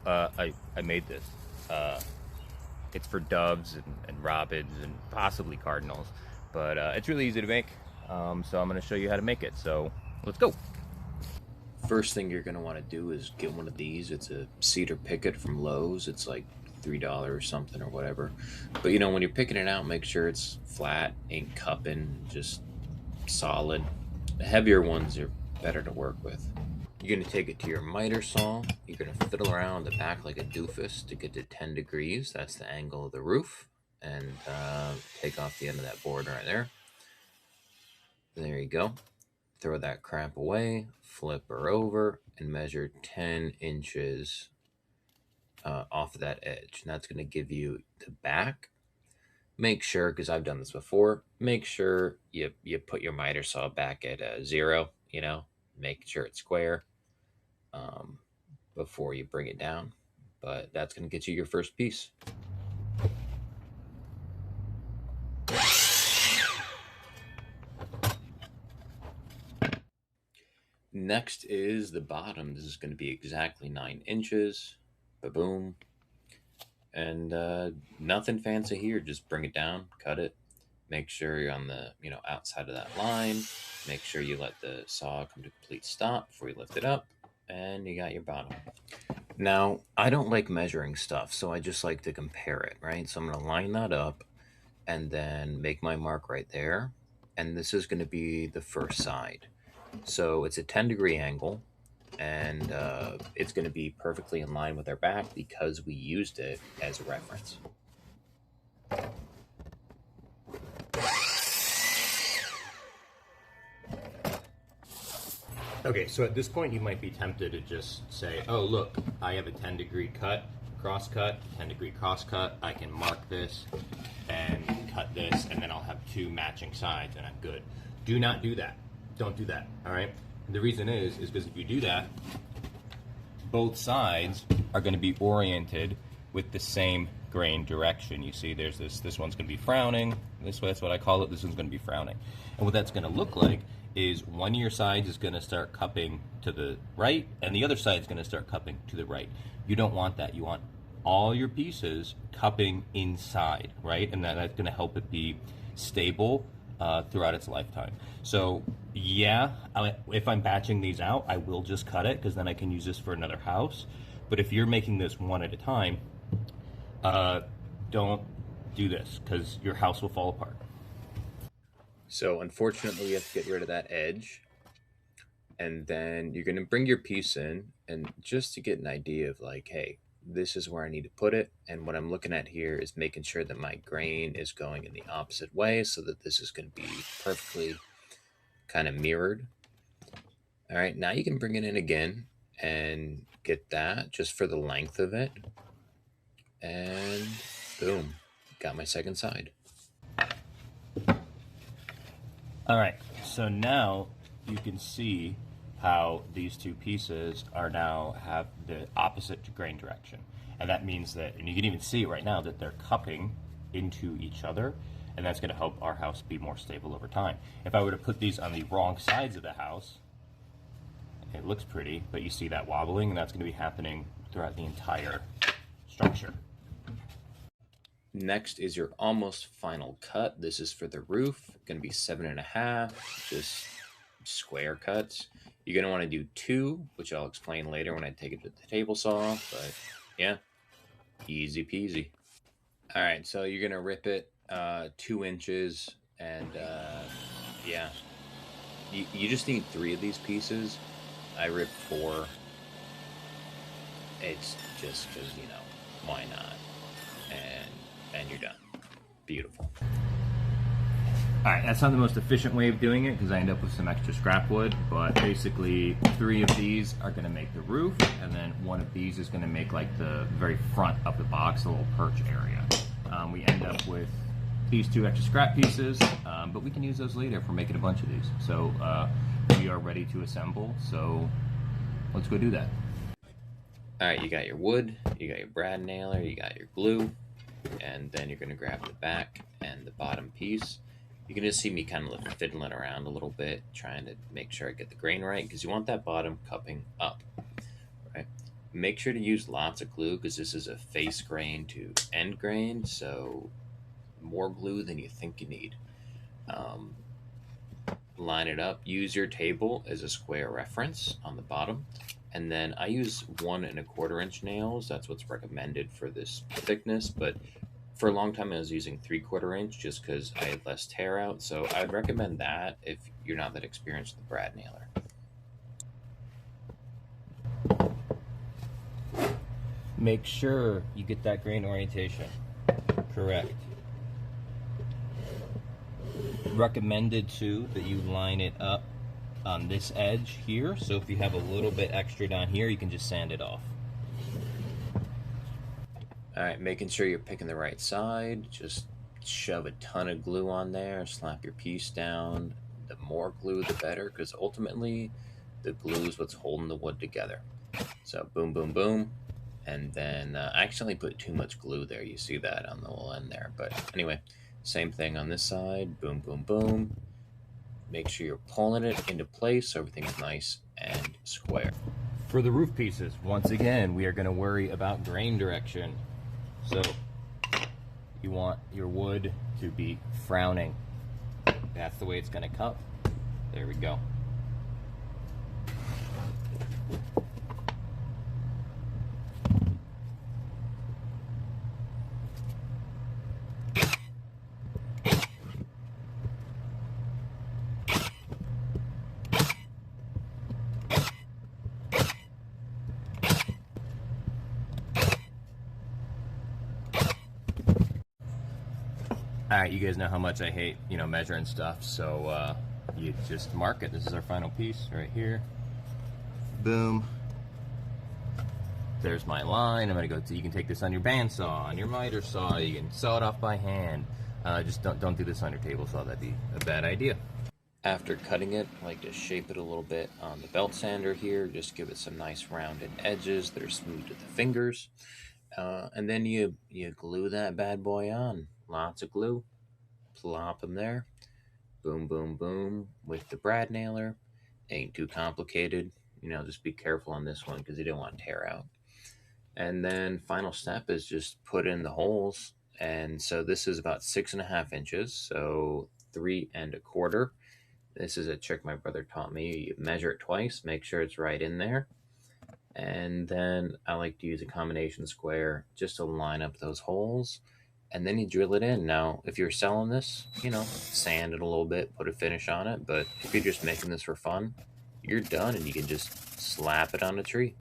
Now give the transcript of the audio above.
I made this. Uh, it's for doves and robins and possibly cardinals, but it's really easy to make. So I'm going to show you how to make it. So let's go. First thing you're going to want to do is get one of these. It's a cedar picket from Lowe's. It's like $3 or something or whatever. But when you're picking it out, make sure it's flat, ain't cupping, just solid. The heavier ones are better to work with. You're going to take it to your miter saw. You're going to fiddle around the back like a doofus to get to 10 degrees. That's the angle of the roof. And take off the end of that board right there. There you go. Throw that crap away, flip her over, and measure 10 inches off of that edge. And that's going to give you the back. Make sure, because I've done this before, make sure you put your miter saw back at 0, make sure it's square before you bring it down. But that's going to get you your first piece. Next is the bottom. This is going to be exactly 9 inches. Ba-boom. And nothing fancy here. Just bring it down, cut it. Make sure you're on the outside of that line. Make sure you let the saw come to a complete stop before you lift it up. And you got your bottom. Now, I don't like measuring stuff, so I just like to compare it, right? So I'm going to line that up and then make my mark right there. And this is going to be the first side. So it's a 10-degree angle, and it's going to be perfectly in line with our back because we used it as a reference. Okay, so at this point you might be tempted to just say, oh look, I have a 10-degree cut, cross cut, 10-degree cross cut. I can mark this and cut this, and then I'll have 2 matching sides and I'm good. Do not do that. Don't do that, all right? The reason is because if you do that, both sides are going to be oriented with the same grain direction. You see, there's this one's going to be frowning. That's what I call it. This one's going to be frowning. And what that's going to look like is one of your sides is going to start cupping to the right, and the other side is going to start cupping to the right. You don't want that. You want all your pieces cupping inside, right? And that's going to help it be stable throughout its lifetime. So yeah, if I'm batching these out, I will just cut it because then I can use this for another house. But if you're making this one at a time, don't do this because your house will fall apart. So unfortunately, you have to get rid of that edge. And then you're going to bring your piece in, and just to get an idea of like, hey, this is where I need to put it. And what I'm looking at here is making sure that my grain is going in the opposite way so that this is going to be perfectly kind of mirrored. All right, now you can bring it in again and get that just for the length of it. And boom, got my second side. All right, so now you can see how these 2 pieces are now have the opposite grain direction. And that means that, and you can even see right now that they're cupping into each other, and that's going to help our house be more stable over time. If I were to put these on the wrong sides of the house, it looks pretty, but you see that wobbling, and that's going to be happening throughout the entire structure. Next is your almost final cut. This is for the roof. Going to be 7.5, just square cuts. You're going to want to do 2, which I'll explain later when I take it to the table saw. But yeah, easy peasy. All right, so you're going to rip it 2 inches, and yeah, you just need 3 of these pieces. I ripped 4. It's just because, why not? And you're done. Beautiful. All right, that's not the most efficient way of doing it because I end up with some extra scrap wood, but basically 3 of these are going to make the roof, and then 1 of these is going to make like the very front of the box, the little perch area. We end up with these 2 extra scrap pieces, but we can use those later if we're making a bunch of these. So we are ready to assemble, so let's go do that. All right, you got your wood, you got your brad nailer, you got your glue, and then you're going to grab the back and the bottom piece. You can just see me kind of fiddling around a little bit, trying to make sure I get the grain right, because you want that bottom cupping up, right? Make sure to use lots of glue because this is a face grain to end grain, so more glue than you think you need. Um, Line it up. Use your table as a square reference on the bottom. And then I use 1 1/4 inch nails. That's what's recommended for this thickness. But for a long time, I was using 3/4 inch just because I had less tear out. So I'd recommend that if you're not that experienced with the brad nailer. Make sure you get that grain orientation correct. Recommended too that you line it up on this edge here, so if you have a little bit extra down here, you can just sand it off. All right, making sure you're picking the right side. Just shove a ton of glue on there, slap your piece down. The more glue, the better, because ultimately the glue is what's holding the wood together. So boom, boom, boom. And then I accidentally put too much glue there. You see that on the little end there. But anyway, same thing on this side. Boom, boom, boom. Make sure you're pulling it into place so everything is nice and square. For the roof pieces, once again, we are going to worry about grain direction. So you want your wood to be frowning. That's the way it's going to cut. There we go. All right, you guys know how much I hate, measuring stuff. So you just mark it. This is our final piece right here. Boom. There's my line. I'm gonna go to. You can take this on your bandsaw, on your miter saw. You can saw it off by hand. Just don't do this on your table saw. That'd be a bad idea. After cutting it, I like to shape it a little bit on the belt sander here. Just give it some nice rounded edges that are smooth to the fingers. And then you glue that bad boy on. Lots of glue. Plop them there. Boom, boom, boom with the brad nailer. Ain't too complicated. Just be careful on this one because you don't want to tear out. And then final step is just put in the holes. And so this is about 6.5 inches. So 3 1/4. This is a trick my brother taught me. You measure it twice, make sure it's right in there. And then I like to use a combination square just to line up those holes. And then you drill it in. Now, if you're selling this, sand it a little bit, put a finish on it. But if you're just making this for fun, you're done and you can just slap it on a tree.